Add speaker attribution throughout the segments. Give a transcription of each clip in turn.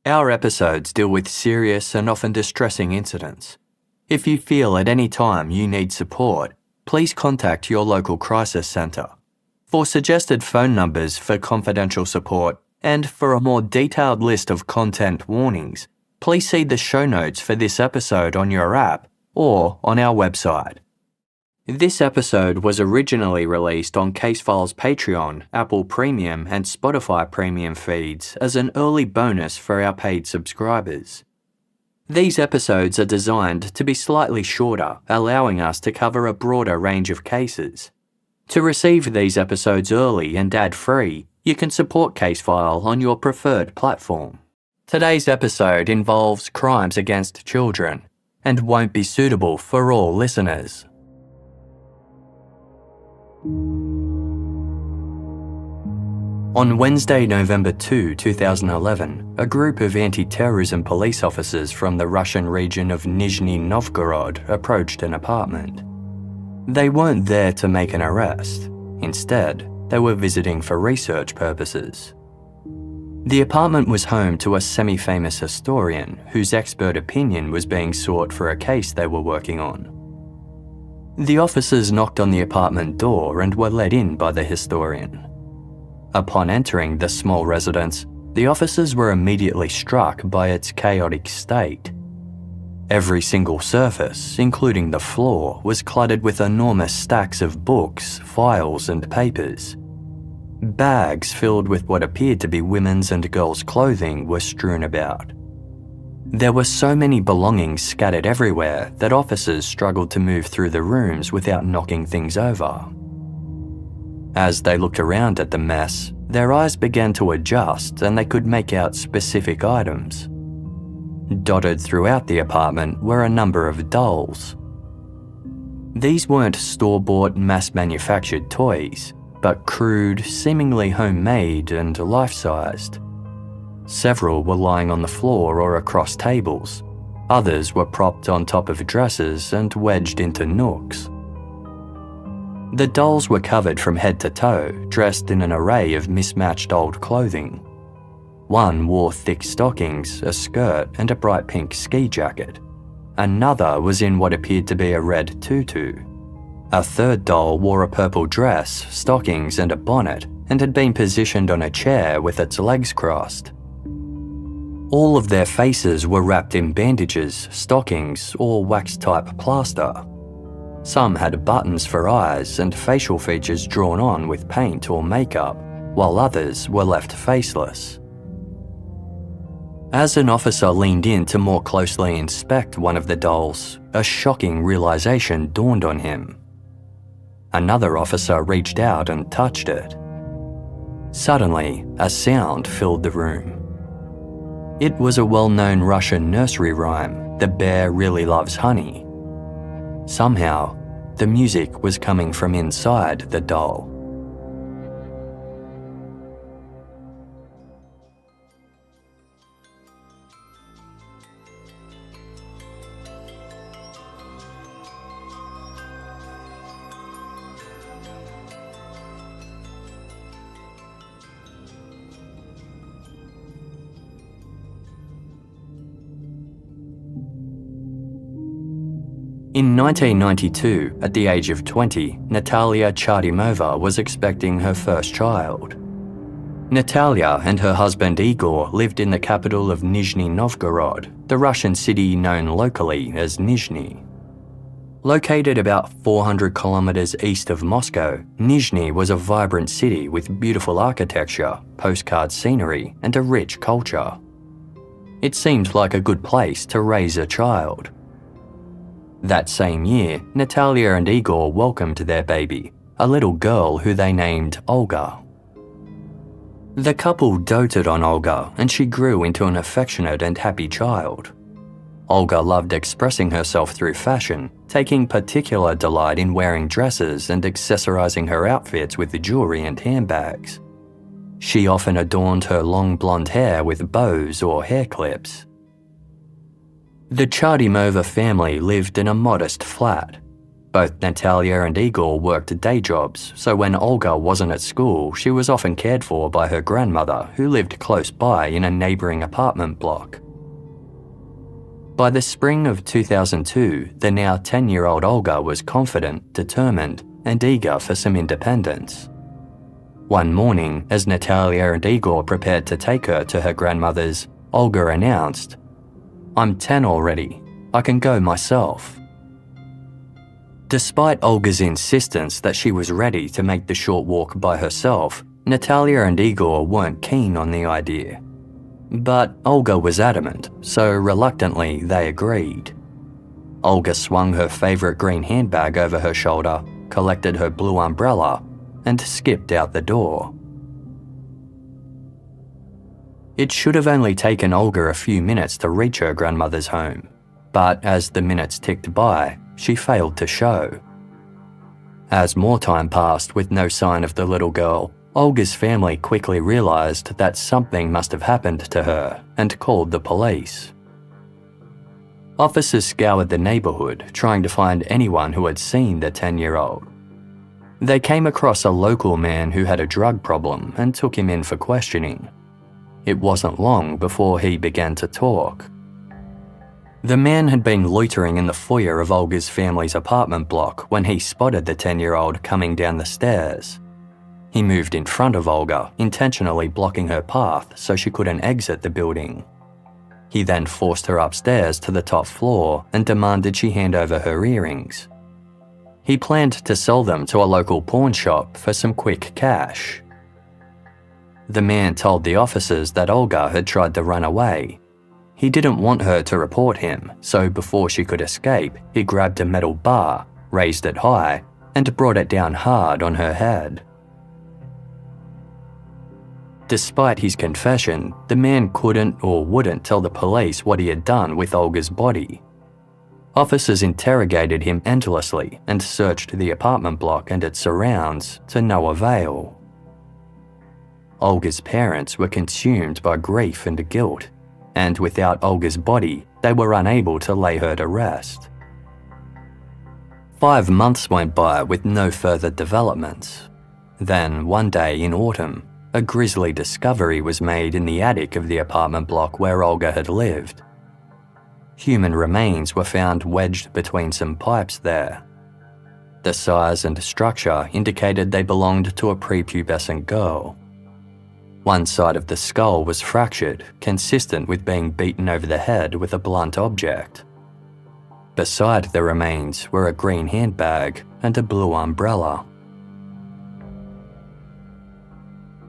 Speaker 1: Our episodes deal with serious and often distressing incidents. If you feel at any time you need support, please contact your local crisis centre. For suggested phone numbers for confidential support and for a more detailed list of content warnings, please see the show notes for this episode on your app or on our website. This episode was originally released on Casefile's Patreon, Apple Premium and Spotify Premium feeds as an early bonus for our paid subscribers. These episodes are designed to be slightly shorter, allowing us to cover a broader range of cases. To receive these episodes early and ad-free, you can support Casefile on your preferred platform. Today's episode involves crimes against children and won't be suitable for all listeners. On Wednesday, November 2, 2011, a group of anti-terrorism police officers from the Russian region of Nizhny Novgorod approached an apartment. They weren't there to make an arrest. Instead, they were visiting for research purposes. The apartment was home to a semi-famous historian whose expert opinion was being sought for a case they were working on. The officers knocked on the apartment door and were let in by the historian. Upon entering the small residence, the officers were immediately struck by its chaotic state. Every single surface, including the floor, was cluttered with enormous stacks of books, files, and papers. Bags filled with what appeared to be women's and girls' clothing were strewn about. There were so many belongings scattered everywhere that officers struggled to move through the rooms without knocking things over. As they looked around at the mess, their eyes began to adjust and they could make out specific items. Dotted throughout the apartment were a number of dolls. These weren't store-bought, mass-manufactured toys, but crude, seemingly homemade and life-sized. Several were lying on the floor or across tables. Others were propped on top of dressers and wedged into nooks. The dolls were covered from head to toe, dressed in an array of mismatched old clothing. One wore thick stockings, a skirt, and a bright pink ski jacket. Another was in what appeared to be a red tutu. A third doll wore a purple dress, stockings, and a bonnet, and had been positioned on a chair with its legs crossed. All of their faces were wrapped in bandages, stockings, or wax-type plaster. Some had buttons for eyes and facial features drawn on with paint or makeup, while others were left faceless. As an officer leaned in to more closely inspect one of the dolls, a shocking realization dawned on him. Another officer reached out and touched it. Suddenly, a sound filled the room. It was a well-known Russian nursery rhyme, "The bear really loves honey." Somehow, the music was coming from inside the doll. In 1992, at the age of 20, Olga Chardymova was expecting her first child. Natalia and her husband Igor lived in the capital of Nizhny Novgorod, the Russian city known locally as Nizhny. Located about 400 kilometers east of Moscow, Nizhny was a vibrant city with beautiful architecture, postcard scenery, and a rich culture. It seemed like a good place to raise a child. That same year, Natalia and Igor welcomed their baby, a little girl who they named Olga. The couple doted on Olga, and she grew into an affectionate and happy child. Olga loved expressing herself through fashion, taking particular delight in wearing dresses and accessorizing her outfits with jewelry and handbags. She often adorned her long blonde hair with bows or hair clips. The Chardymova family lived in a modest flat. Both Natalia and Igor worked day jobs, so when Olga wasn't at school, she was often cared for by her grandmother, who lived close by in a neighbouring apartment block. By the spring of 2002, the now 10-year-old Olga was confident, determined, and eager for some independence. One morning, as Natalia and Igor prepared to take her to her grandmother's, Olga announced, "I'm 10 already. I can go myself." Despite Olga's insistence that she was ready to make the short walk by herself, Natalia and Igor weren't keen on the idea. But Olga was adamant, so reluctantly they agreed. Olga swung her favourite green handbag over her shoulder, collected her blue umbrella, and skipped out the door. It should have only taken Olga a few minutes to reach her grandmother's home, but as the minutes ticked by, she failed to show. As more time passed with no sign of the little girl, Olga's family quickly realised that something must have happened to her and called the police. Officers scoured the neighbourhood, trying to find anyone who had seen the 10-year-old. They came across a local man who had a drug problem and took him in for questioning. It wasn't long before he began to talk. The man had been loitering in the foyer of Olga's family's apartment block when he spotted the 10-year-old coming down the stairs. He moved in front of Olga, intentionally blocking her path so she couldn't exit the building. He then forced her upstairs to the top floor and demanded she hand over her earrings. He planned to sell them to a local pawn shop for some quick cash. The man told the officers that Olga had tried to run away. He didn't want her to report him, so before she could escape, he grabbed a metal bar, raised it high, and brought it down hard on her head. Despite his confession, the man couldn't or wouldn't tell the police what he had done with Olga's body. Officers interrogated him endlessly and searched the apartment block and its surrounds to no avail. Olga's parents were consumed by grief and guilt, and without Olga's body, they were unable to lay her to rest. 5 months went by with no further developments. Then, one day in autumn, a grisly discovery was made in the attic of the apartment block where Olga had lived. Human remains were found wedged between some pipes there. The size and structure indicated they belonged to a prepubescent girl. One side of the skull was fractured, consistent with being beaten over the head with a blunt object. Beside the remains were a green handbag and a blue umbrella.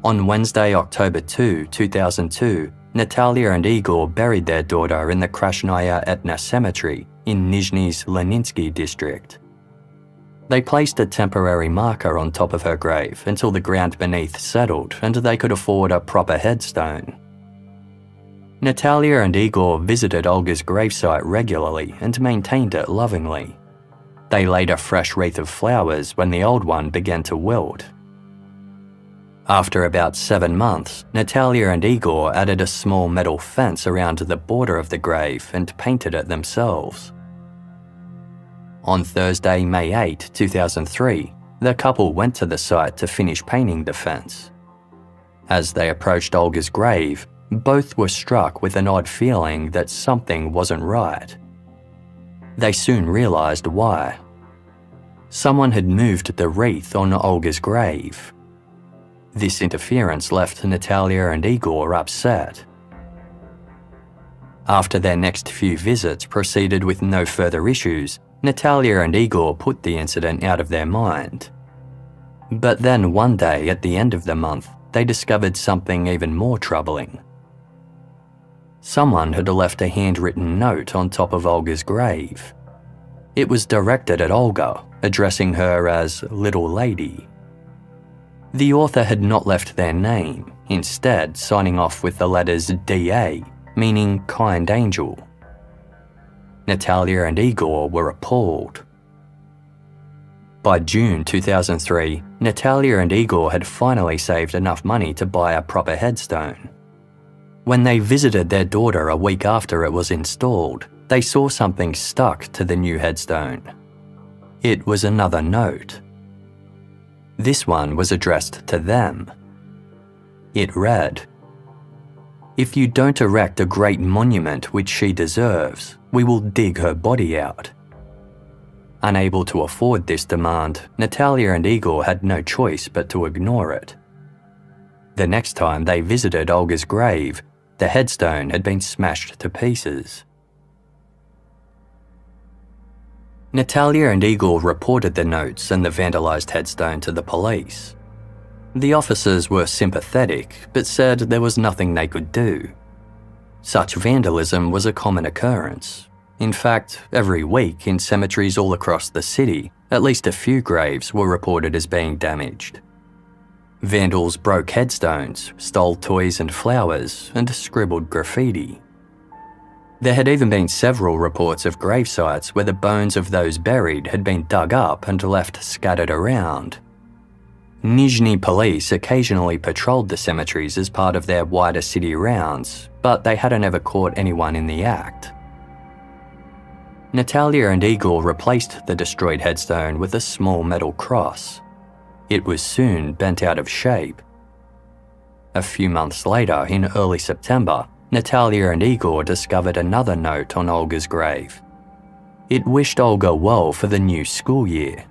Speaker 1: On Wednesday, October 2, 2002, Natalia and Igor buried their daughter in the Krasnaya Etna Cemetery in Nizhny's Leninsky district. They placed a temporary marker on top of her grave until the ground beneath settled and they could afford a proper headstone. Natalia and Igor visited Olga's gravesite regularly and maintained it lovingly. They laid a fresh wreath of flowers when the old one began to wilt. After about 7 months, Natalia and Igor added a small metal fence around the border of the grave and painted it themselves. On Thursday, May 8, 2003, the couple went to the site to finish painting the fence. As they approached Olga's grave, both were struck with an odd feeling that something wasn't right. They soon realised why. Someone had moved the wreath on Olga's grave. This interference left Natalia and Igor upset. After their next few visits proceeded with no further issues, Natalia and Igor put the incident out of their mind. But then one day at the end of the month, they discovered something even more troubling. Someone had left a handwritten note on top of Olga's grave. It was directed at Olga, addressing her as Little Lady. The author had not left their name, instead signing off with the letters DA, meaning kind angel. Natalia and Igor were appalled. By June 2003, Natalia and Igor had finally saved enough money to buy a proper headstone. When they visited their daughter a week after it was installed, they saw something stuck to the new headstone. It was another note. This one was addressed to them. It read, "If you don't erect a great monument which she deserves, we will dig her body out." Unable to afford this demand, Natalia and Igor had no choice but to ignore it. The next time they visited Olga's grave, the headstone had been smashed to pieces. Natalia and Igor reported the notes and the vandalized headstone to the police. The officers were sympathetic, but said there was nothing they could do. Such vandalism was a common occurrence. In fact, every week in cemeteries all across the city, at least a few graves were reported as being damaged. Vandals broke headstones, stole toys and flowers, and scribbled graffiti. There had even been several reports of grave sites where the bones of those buried had been dug up and left scattered around. Nizhny police occasionally patrolled the cemeteries as part of their wider city rounds, but they hadn't ever caught anyone in the act. Natalia and Igor replaced the destroyed headstone with a small metal cross. It was soon bent out of shape. A few months later, in early September, Natalia and Igor discovered another note on Olga's grave. It wished Olga well for the new school year.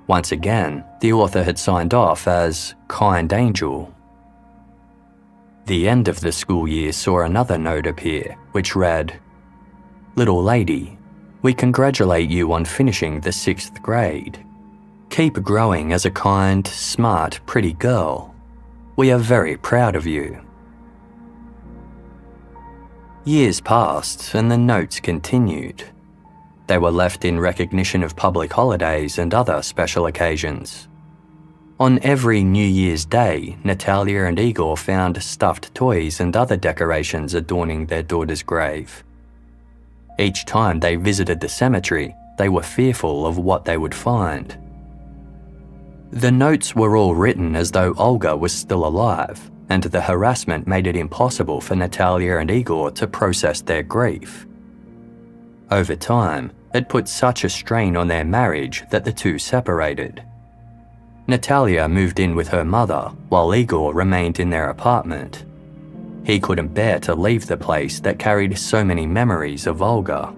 Speaker 1: Once again, the author had signed off as "Kind Angel." The end of the school year saw another note appear, which read, "Little lady, we congratulate you on finishing the 6th grade. Keep growing as a kind, smart, pretty girl. We are very proud of you." Years passed and the notes continued. They were left in recognition of public holidays and other special occasions. On every New Year's Day, Natalia and Igor found stuffed toys and other decorations adorning their daughter's grave. Each time they visited the cemetery, they were fearful of what they would find. The notes were all written as though Olga was still alive, and the harassment made it impossible for Natalia and Igor to process their grief. Over time, it put such a strain on their marriage that the two separated. Natalia moved in with her mother, while Igor remained in their apartment. He couldn't bear to leave the place that carried so many memories of Olga.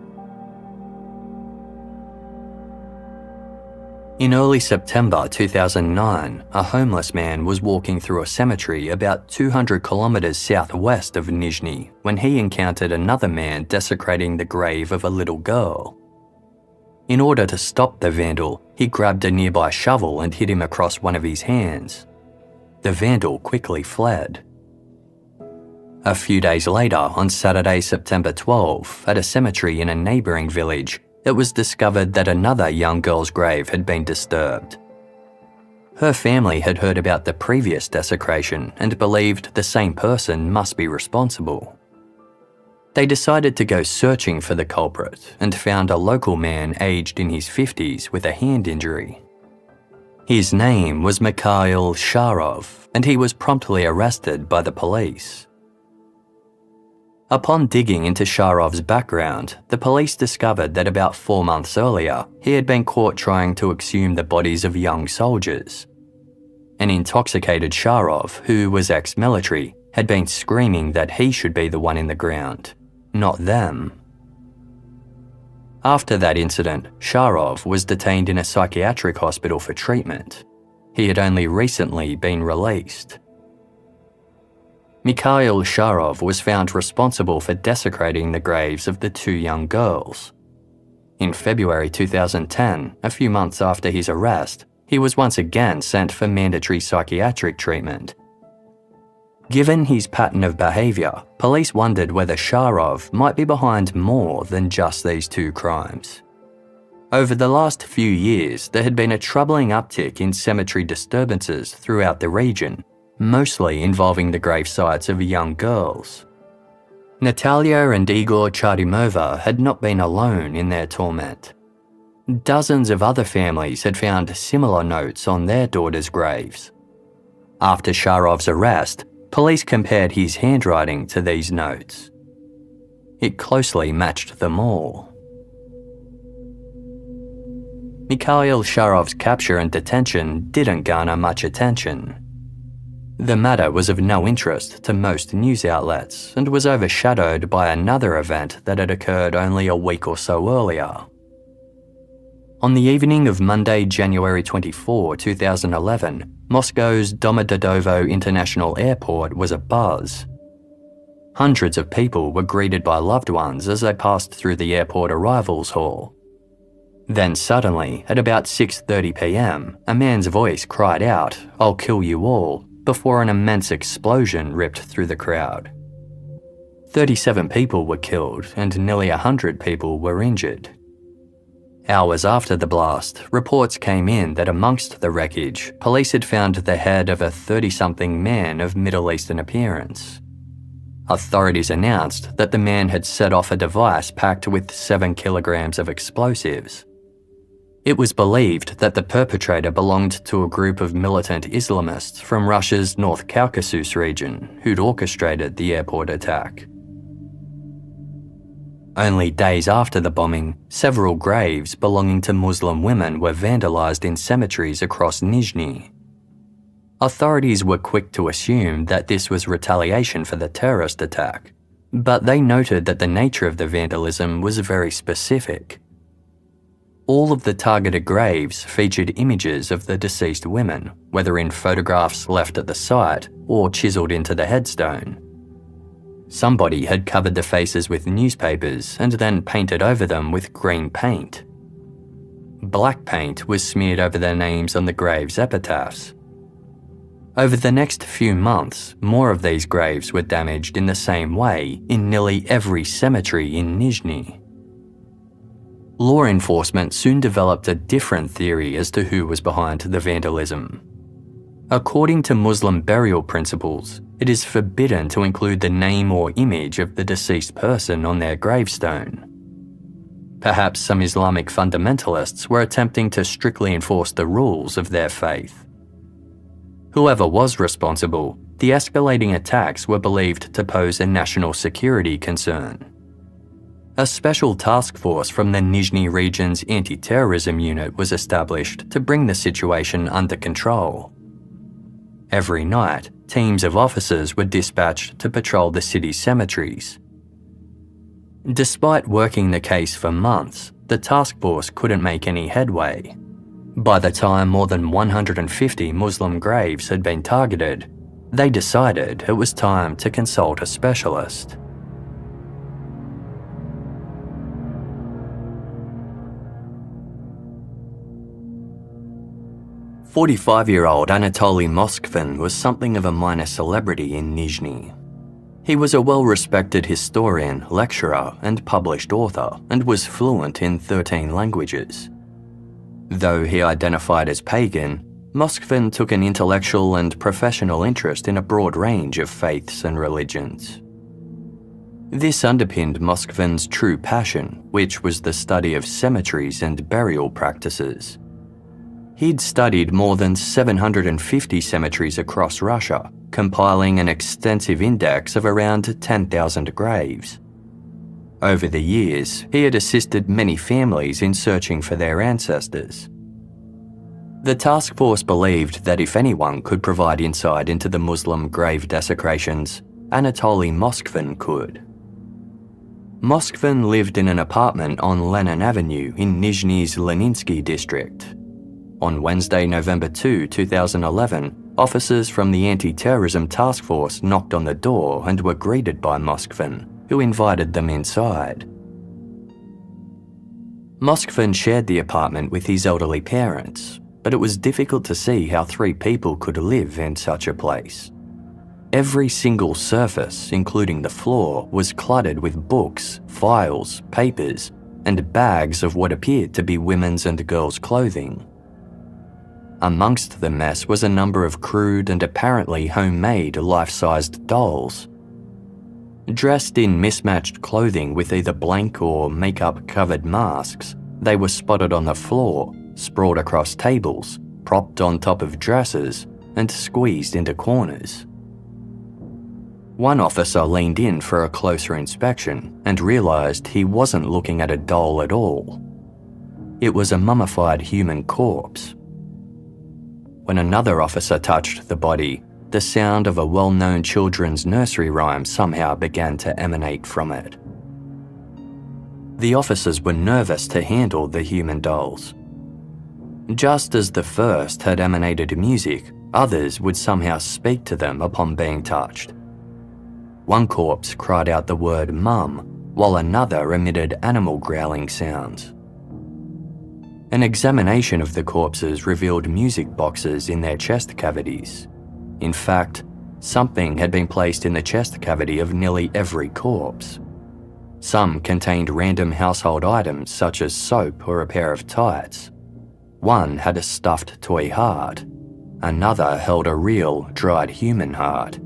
Speaker 1: In early September 2009, a homeless man was walking through a cemetery about 200 kilometers southwest of Nizhny when he encountered another man desecrating the grave of a little girl. In order to stop the vandal, he grabbed a nearby shovel and hit him across one of his hands. The vandal quickly fled. A few days later, on Saturday, September 12, at a cemetery in a neighbouring village, it was discovered that another young girl's grave had been disturbed. Her family had heard about the previous desecration and believed the same person must be responsible. They decided to go searching for the culprit and found a local man aged in his 50s with a hand injury. His name was Mikhail Sharov, and he was promptly arrested by the police. Upon digging into Sharov's background, the police discovered that about 4 months earlier, he had been caught trying to exhume the bodies of young soldiers. An intoxicated Sharov, who was ex-military, had been screaming that he should be the one in the ground, not them. After that incident, Sharov was detained in a psychiatric hospital for treatment. He had only recently been released. Mikhail Sharov was found responsible for desecrating the graves of the 2 young girls. In February 2010, a few months after his arrest, he was once again sent for mandatory psychiatric treatment. Given his pattern of behaviour, police wondered whether Sharov might be behind more than just these 2 crimes. Over the last few years, there had been a troubling uptick in cemetery disturbances throughout the region, mostly involving the grave sites of young girls. Natalia and Olga Chardymova had not been alone in their torment. Dozens of other families had found similar notes on their daughters' graves. After Sharov's arrest, police compared his handwriting to these notes. It closely matched them all. Mikhail Sharov's capture and detention didn't garner much attention. The matter was of no interest to most news outlets and was overshadowed by another event that had occurred only a week or so earlier. On the evening of Monday, January 24, 2011, Moscow's Domodedovo International Airport was abuzz. Hundreds of people were greeted by loved ones as they passed through the airport arrivals hall. Then suddenly, at about 6:30 p.m, a man's voice cried out, "I'll kill you all," before an immense explosion ripped through the crowd. 37 people were killed and nearly 100 people were injured. Hours after the blast, reports came in that amongst the wreckage, police had found the head of a 30-something man of Middle Eastern appearance. Authorities announced that the man had set off a device packed with 7 kilograms of explosives. It was believed that the perpetrator belonged to a group of militant Islamists from Russia's North Caucasus region who'd orchestrated the airport attack. Only days after the bombing, several graves belonging to Muslim women were vandalized in cemeteries across Nizhny. Authorities were quick to assume that this was retaliation for the terrorist attack, but they noted that the nature of the vandalism was very specific. All of the targeted graves featured images of the deceased women, whether in photographs left at the site or chiseled into the headstone. Somebody had covered the faces with newspapers and then painted over them with green paint. Black paint was smeared over their names on the graves' epitaphs. Over the next few months, more of these graves were damaged in the same way in nearly every cemetery in Nizhny. Law enforcement soon developed a different theory as to who was behind the vandalism. According to Muslim burial principles, it is forbidden to include the name or image of the deceased person on their gravestone. Perhaps some Islamic fundamentalists were attempting to strictly enforce the rules of their faith. Whoever was responsible, the escalating attacks were believed to pose a national security concern. A special task force from the Nizhny region's anti-terrorism unit was established to bring the situation under control. Every night, teams of officers were dispatched to patrol the city's cemeteries. Despite working the case for months, the task force couldn't make any headway. By the time more than 150 Muslim graves had been targeted, they decided it was time to consult a specialist. "45-year-old Anatoly Moskvin was something of a minor celebrity in Nizhny. He was a well-respected historian, lecturer, and published author, and was fluent in 13 languages. Though he identified as pagan, Moskvin took an intellectual and professional interest in a broad range of faiths and religions. This underpinned Moskvin's true passion, which was the study of cemeteries and burial practices. He'd studied more than 750 cemeteries across Russia, compiling an extensive index of around 10,000 graves. Over the years, he had assisted many families in searching for their ancestors. The task force believed that if anyone could provide insight into the Muslim grave desecrations, Anatoly Moskvin could. Moskvin lived in an apartment on Lenin Avenue in Nizhny's Leninsky district. On Wednesday, November 2, 2011, officers from the anti-terrorism task force knocked on the door and were greeted by Moskvin, who invited them inside. Moskvin shared the apartment with his elderly parents, but it was difficult to see how 3 people could live in such a place. Every single surface, including the floor, was cluttered with books, files, papers, and bags of what appeared to be women's and girls' clothing. Amongst the mess was a number of crude and apparently homemade life-sized dolls. Dressed in mismatched clothing with either blank or makeup-covered masks, they were spotted on the floor, sprawled across tables, propped on top of dressers, and squeezed into corners. One officer leaned in for a closer inspection and realised he wasn't looking at a doll at all. It was a mummified human corpse. When another officer touched the body, the sound of a well-known children's nursery rhyme somehow began to emanate from it. The officers were nervous to handle the human dolls. Just as the first had emanated music, others would somehow speak to them upon being touched. One corpse cried out the word mum, while another emitted animal growling sounds. An examination of the corpses revealed music boxes in their chest cavities. In fact, something had been placed in the chest cavity of nearly every corpse. Some contained random household items such as soap or a pair of tights. One had a stuffed toy heart. Another held a real, dried human heart.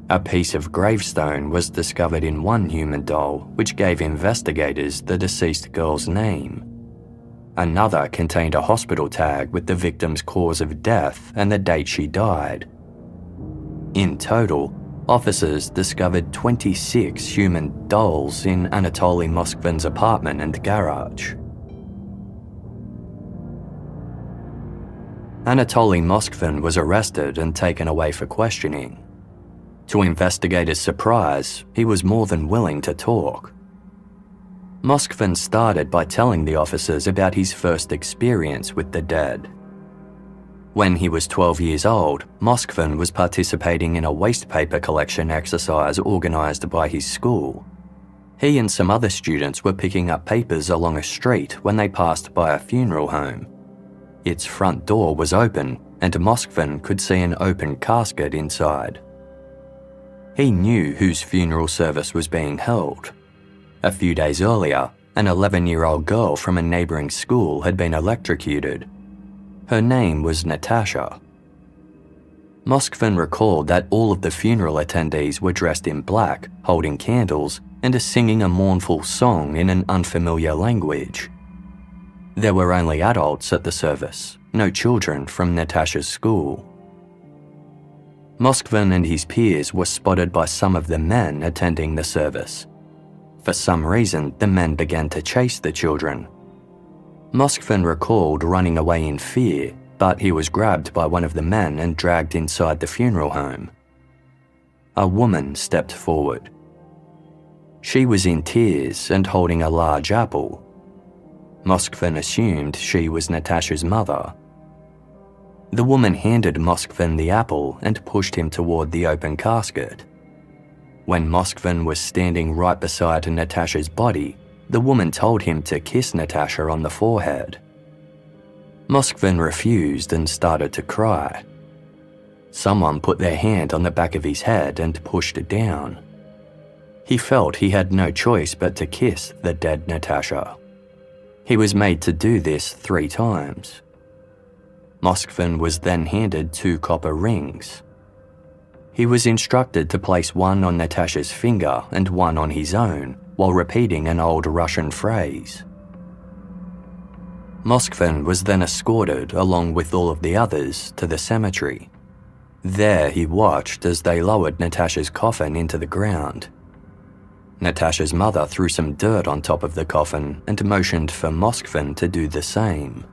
Speaker 1: A piece of gravestone was discovered in one human doll, which gave investigators the deceased girl's name. Another contained a hospital tag with the victim's cause of death and the date she died. In total, officers discovered 26 human dolls in Anatoly Moskvin's apartment and garage. Anatoly Moskvin was arrested and taken away for questioning. To investigators' surprise, he was more than willing to talk. Moskvin started by telling the officers about his first experience with the dead. When he was 12 years old, Moskvin was participating in a waste paper collection exercise organised by his school. He and some other students were picking up papers along a street when they passed by a funeral home. Its front door was open, and Moskvin could see an open casket inside. He knew whose funeral service was being held. A few days earlier, an 11-year-old girl from a neighbouring school had been electrocuted. Her name was Natasha. Moskvin recalled that all of the funeral attendees were dressed in black, holding candles, and singing a mournful song in an unfamiliar language. There were only adults at the service, no children from Natasha's school. Moskvin and his peers were spotted by some of the men attending the service. For some reason, the men began to chase the children. Moskvin recalled running away in fear, but he was grabbed by one of the men and dragged inside the funeral home. A woman stepped forward. She was in tears and holding a large apple. Moskvin assumed she was Natasha's mother. The woman handed Moskvin the apple and pushed him toward the open casket. When Moskvin was standing right beside Natasha's body, the woman told him to kiss Natasha on the forehead. Moskvin refused and started to cry. Someone put their hand on the back of his head and pushed it down. He felt he had no choice but to kiss the dead Natasha. He was made to do this 3 times. Moskvin was then handed 2 copper rings. He was instructed to place one on Natasha's finger and one on his own, while repeating an old Russian phrase. Moskvin was then escorted, along with all of the others, to the cemetery. There he watched as they lowered Natasha's coffin into the ground. Natasha's mother threw some dirt on top of the coffin and motioned for Moskvin to do the same.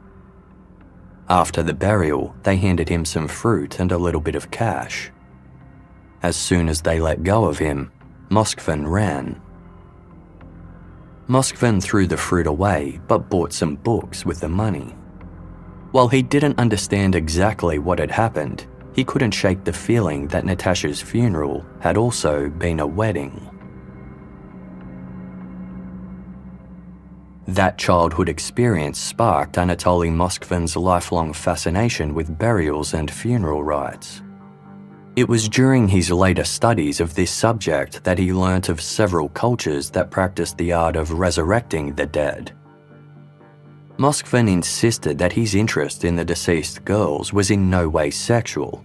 Speaker 1: After the burial, they handed him some fruit and a little bit of cash. As soon as they let go of him, Moskvin ran. Moskvin threw the fruit away but bought some books with the money. While he didn't understand exactly what had happened, he couldn't shake the feeling that Natasha's funeral had also been a wedding. That childhood experience sparked Anatoly Moskvin's lifelong fascination with burials and funeral rites. It was during his later studies of this subject that he learnt of several cultures that practiced the art of resurrecting the dead. Moskvin insisted that his interest in the deceased girls was in no way sexual.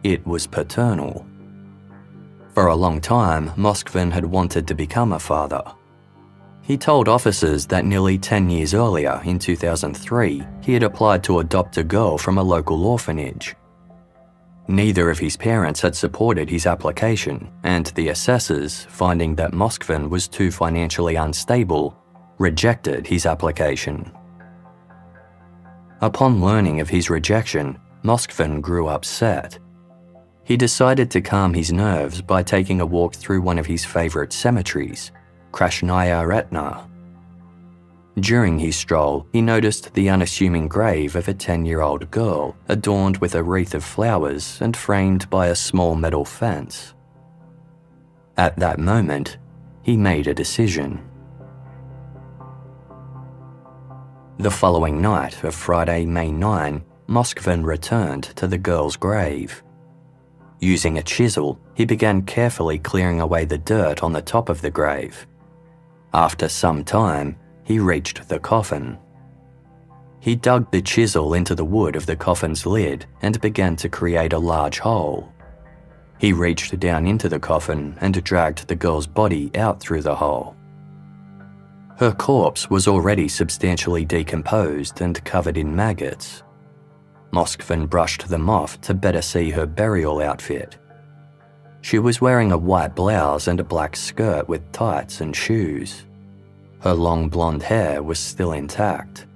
Speaker 1: It was paternal. For a long time, Moskvin had wanted to become a father. He told officers that nearly 10 years earlier, in 2003, he had applied to adopt a girl from a local orphanage. Neither of his parents had supported his application, and the assessors, finding that Moskvin was too financially unstable, rejected his application. Upon learning of his rejection, Moskvin grew upset. He decided to calm his nerves by taking a walk through one of his favourite cemeteries, Krasnaya Etna. During his stroll, he noticed the unassuming grave of a 10-year-old girl adorned with a wreath of flowers and framed by a small metal fence. At that moment, he made a decision. The following night of Friday, May 9, Moskvin returned to the girl's grave. Using a chisel, he began carefully clearing away the dirt on the top of the grave. After some time, he reached the coffin. He dug the chisel into the wood of the coffin's lid and began to create a large hole. He reached down into the coffin and dragged the girl's body out through the hole. Her corpse was already substantially decomposed and covered in maggots. Moskvin brushed them off to better see her burial outfit. She was wearing a white blouse and a black skirt with tights and shoes. Her long blonde hair was still intact.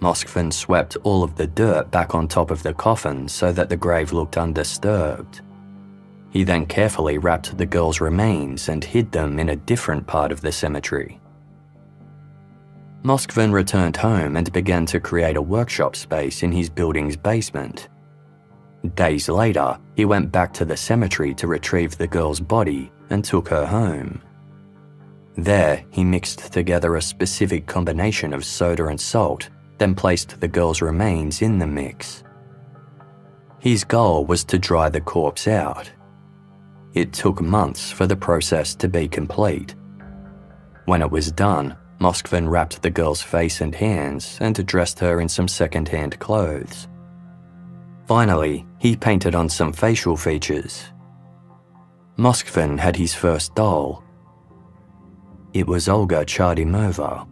Speaker 1: Moskvin swept all of the dirt back on top of the coffin so that the grave looked undisturbed. He then carefully wrapped the girl's remains and hid them in a different part of the cemetery. Moskvin returned home and began to create a workshop space in his building's basement. Days later, he went back to the cemetery to retrieve the girl's body and took her home. There, he mixed together a specific combination of soda and salt, then placed the girl's remains in the mix. His goal was to dry the corpse out. It took months for the process to be complete. When it was done, Moskvin wrapped the girl's face and hands and dressed her in some second-hand clothes. Finally, he painted on some facial features. Moskvin had his first doll. It was Olga Chardymova.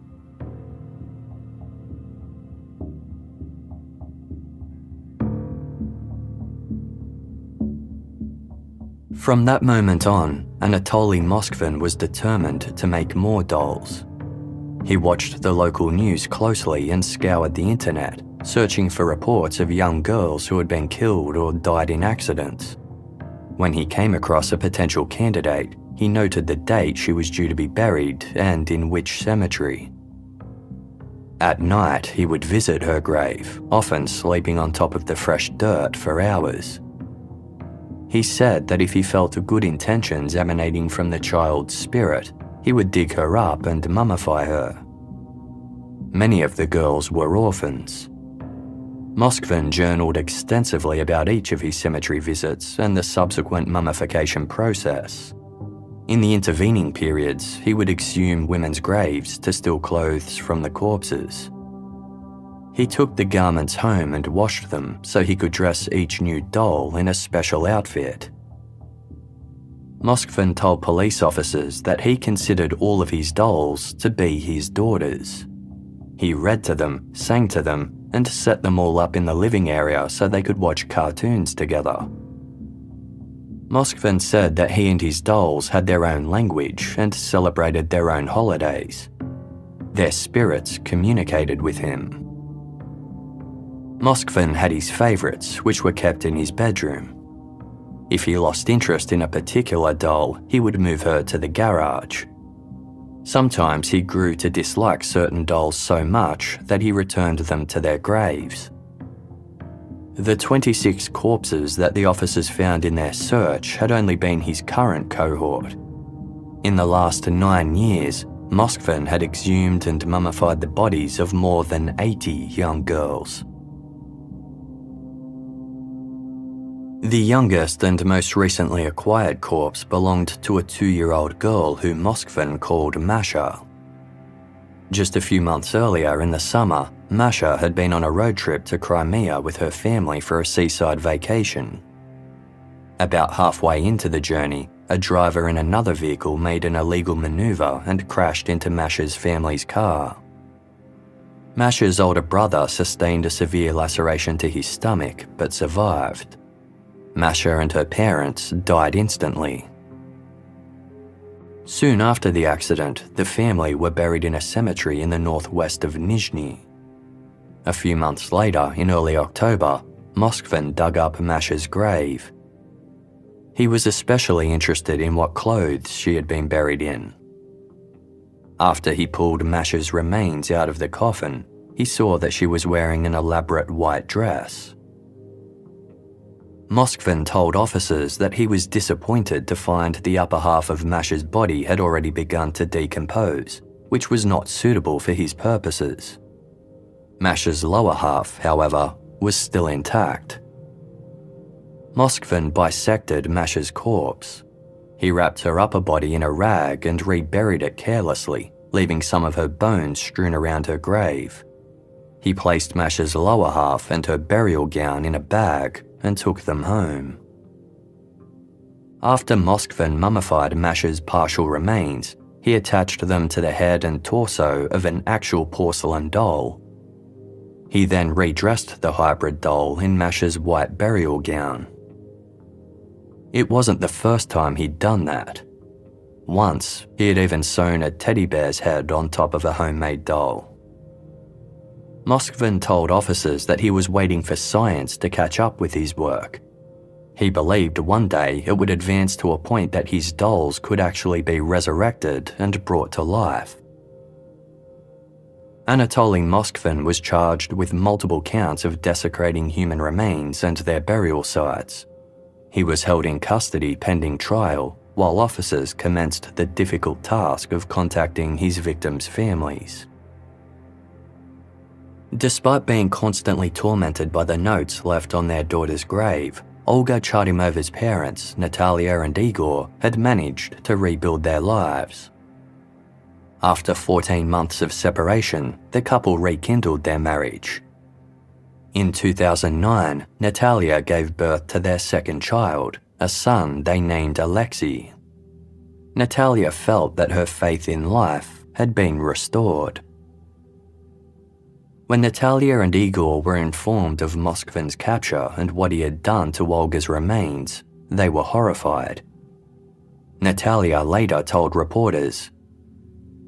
Speaker 1: From that moment on, Anatoly Moskvin was determined to make more dolls. He watched the local news closely and scoured the internet, searching for reports of young girls who had been killed or died in accidents. When he came across a potential candidate, he noted the date she was due to be buried and in which cemetery. At night, he would visit her grave, often sleeping on top of the fresh dirt for hours. He said that if he felt good intentions emanating from the child's spirit, he would dig her up and mummify her. Many of the girls were orphans. Moskvin journaled extensively about each of his cemetery visits and the subsequent mummification process. In the intervening periods, he would exhume women's graves to steal clothes from the corpses. He took the garments home and washed them so he could dress each new doll in a special outfit. Moskvin told police officers that he considered all of his dolls to be his daughters. He read to them, sang to them, and set them all up in the living area so they could watch cartoons together. Moskvin said that he and his dolls had their own language and celebrated their own holidays. Their spirits communicated with him. Moskvin had his favourites, which were kept in his bedroom. If he lost interest in a particular doll, he would move her to the garage. Sometimes he grew to dislike certain dolls so much that he returned them to their graves. The 26 corpses that the officers found in their search had only been his current cohort. In the last 9 years, Moskvin had exhumed and mummified the bodies of more than 80 young girls. The youngest and most recently acquired corpse belonged to a 2-year-old girl who Moskvin called Masha. Just a few months earlier in the summer, Masha had been on a road trip to Crimea with her family for a seaside vacation. About halfway into the journey, a driver in another vehicle made an illegal maneuver and crashed into Masha's family's car. Masha's older brother sustained a severe laceration to his stomach but survived. Masha and her parents died instantly. Soon after the accident, the family were buried in a cemetery in the northwest of Nizhny. A few months later, in early October, Moskvin dug up Masha's grave. He was especially interested in what clothes she had been buried in. After he pulled Masha's remains out of the coffin, he saw that she was wearing an elaborate white dress. Moskvin told officers that he was disappointed to find the upper half of Masha's body had already begun to decompose, which was not suitable for his purposes. Masha's lower half, however, was still intact. Moskvin bisected Masha's corpse. He wrapped her upper body in a rag and reburied it carelessly, leaving some of her bones strewn around her grave. He placed Masha's lower half and her burial gown in a bag and took them home. After Moskvin mummified Masha's partial remains, he attached them to the head and torso of an actual porcelain doll. He then redressed the hybrid doll in Masha's white burial gown. It wasn't the first time he'd done that. Once, he had even sewn a teddy bear's head on top of a homemade doll. Moskvin told officers that he was waiting for science to catch up with his work. He believed one day it would advance to a point that his dolls could actually be resurrected and brought to life. Anatoly Moskvin was charged with multiple counts of desecrating human remains and their burial sites. He was held in custody pending trial, while officers commenced the difficult task of contacting his victims' families. Despite being constantly tormented by the notes left on their daughter's grave, Olga Chardymova's parents, Natalia and Igor, had managed to rebuild their lives. After 14 months of separation, the couple rekindled their marriage. In 2009, Natalia gave birth to their second child, a son they named Alexei. Natalia felt that her faith in life had been restored. When Natalia and Igor were informed of Moskvin's capture and what he had done to Olga's remains, they were horrified. Natalia later told reporters,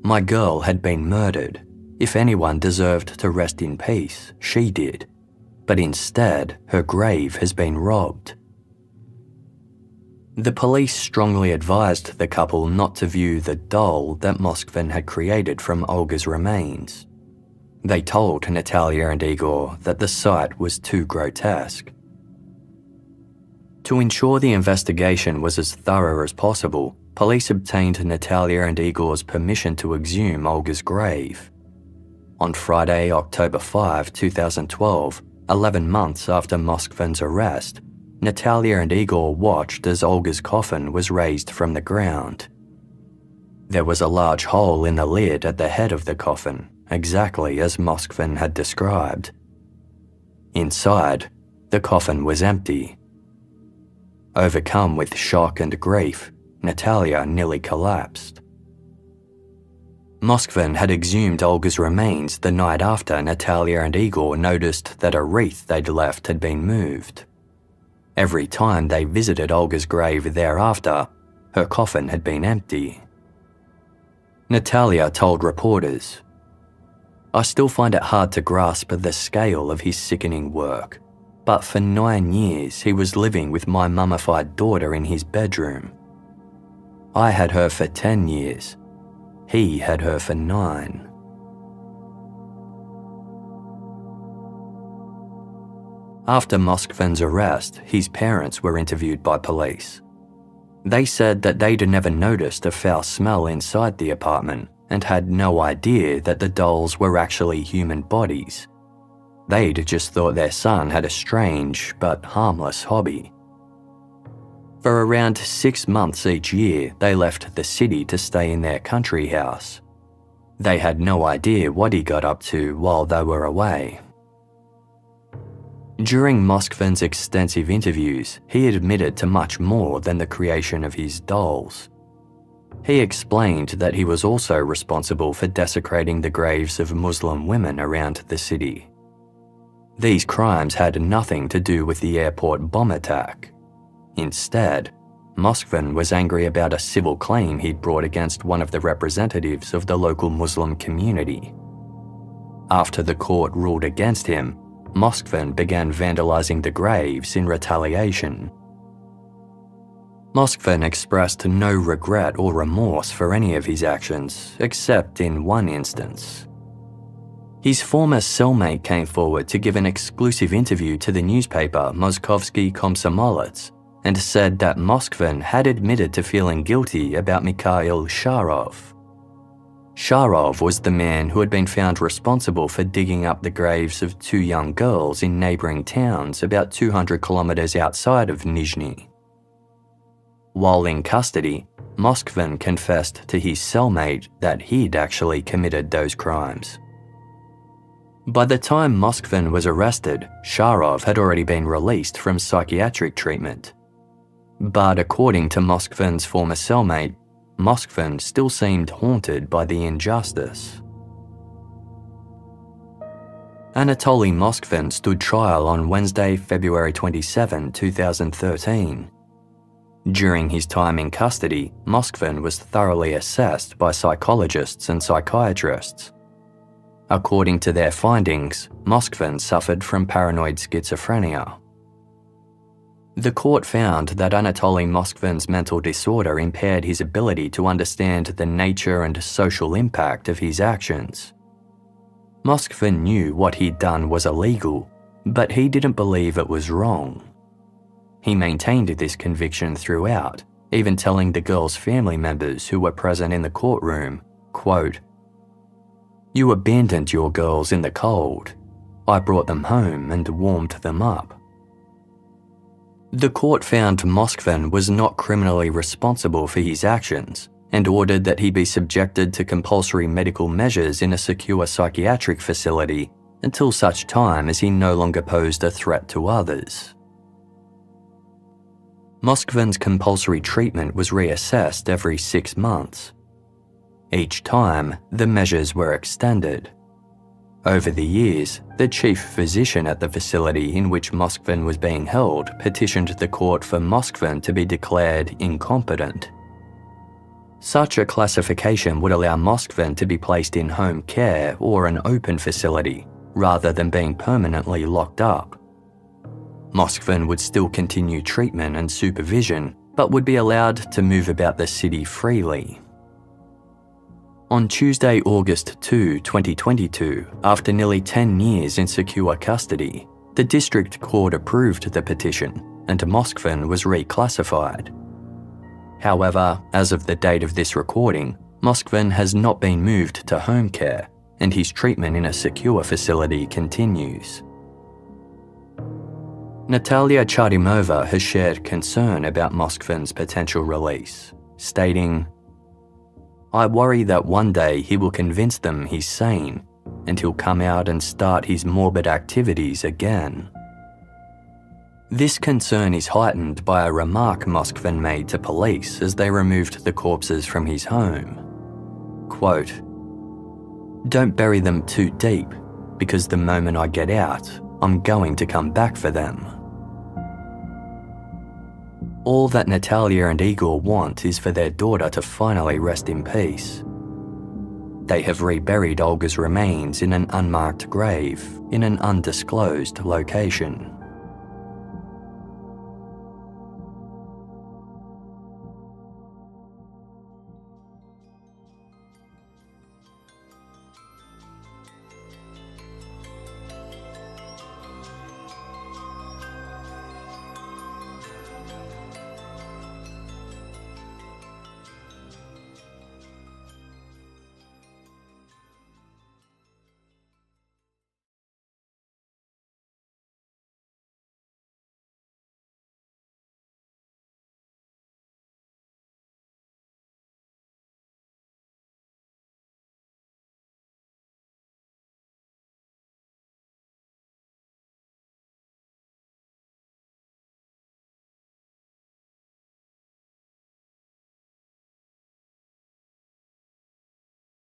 Speaker 1: "My girl had been murdered. If anyone deserved to rest in peace, she did. But instead, her grave has been robbed." The police strongly advised the couple not to view the doll that Moskvin had created from Olga's remains. They told Natalia and Igor that the sight was too grotesque. To ensure the investigation was as thorough as possible, police obtained Natalia and Igor's permission to exhume Olga's grave. On Friday, October 5, 2012, 11 months after Moskvin's arrest, Natalia and Igor watched as Olga's coffin was raised from the ground. There was a large hole in the lid at the head of the coffin, exactly as Moskvin had described. Inside, the coffin was empty. Overcome with shock and grief, Natalia nearly collapsed. Moskvin had exhumed Olga's remains the night after Natalia and Igor noticed that a wreath they'd left had been moved. Every time they visited Olga's grave thereafter, her coffin had been empty. Natalia told reporters, "I still find it hard to grasp the scale of his sickening work, but for 9 years he was living with my mummified daughter in his bedroom. I had her for 10 years. He had her for 9. After Moskvin's arrest, his parents were interviewed by police. They said that they'd never noticed a foul smell inside the apartment and had no idea that the dolls were actually human bodies. They'd just thought their son had a strange but harmless hobby. For around 6 months each year, they left the city to stay in their country house. They had no idea what he got up to while they were away. During Moskvin's extensive interviews, he admitted to much more than the creation of his dolls. He explained that he was also responsible for desecrating the graves of Muslim women around the city. These crimes had nothing to do with the airport bomb attack. Instead, Moskvin was angry about a civil claim he'd brought against one of the representatives of the local Muslim community. After the court ruled against him, Moskvin began vandalizing the graves in retaliation. Moskvin expressed no regret or remorse for any of his actions, except in one instance. His former cellmate came forward to give an exclusive interview to the newspaper Moskovsky Komsomolets and said that Moskvin had admitted to feeling guilty about Mikhail Sharov. Sharov was the man who had been found responsible for digging up the graves of 2 young girls in neighbouring towns about 200 kilometres outside of Nizhny. While in custody, Moskvin confessed to his cellmate that he'd actually committed those crimes. By the time Moskvin was arrested, Sharov had already been released from psychiatric treatment. But according to Moskvin's former cellmate, Moskvin still seemed haunted by the injustice. Anatoly Moskvin stood trial on Wednesday, February 27, 2013. During his time in custody, Moskvin was thoroughly assessed by psychologists and psychiatrists. According to their findings, Moskvin suffered from paranoid schizophrenia. The court found that Anatoly Moskvin's mental disorder impaired his ability to understand the nature and social impact of his actions. Moskvin knew what he'd done was illegal, but he didn't believe it was wrong. He maintained this conviction throughout, even telling the girls' family members who were present in the courtroom, quote, "You abandoned your girls in the cold. I brought them home and warmed them up." The court found Moskvin was not criminally responsible for his actions and ordered that he be subjected to compulsory medical measures in a secure psychiatric facility until such time as he no longer posed a threat to others. Moskvin's compulsory treatment was reassessed every 6 months. Each time, the measures were extended. Over the years, the chief physician at the facility in which Moskvin was being held petitioned the court for Moskvin to be declared incompetent. Such a classification would allow Moskvin to be placed in home care or an open facility, rather than being permanently locked up. Moskvin would still continue treatment and supervision, but would be allowed to move about the city freely. On Tuesday, August 2, 2022, after nearly 10 years in secure custody, the district court approved the petition and Moskvin was reclassified. However, as of the date of this recording, Moskvin has not been moved to home care and his treatment in a secure facility continues. Olga Chardymova has shared concern about Moskvin's potential release, stating, "I worry that one day he will convince them he's sane and he'll come out and start his morbid activities again." This concern is heightened by a remark Moskvin made to police as they removed the corpses from his home. Quote, "Don't bury them too deep, because the moment I get out, I'm going to come back for them." All that Natalia and Igor want is for their daughter to finally rest in peace. They have reburied Olga's remains in an unmarked grave in an undisclosed location.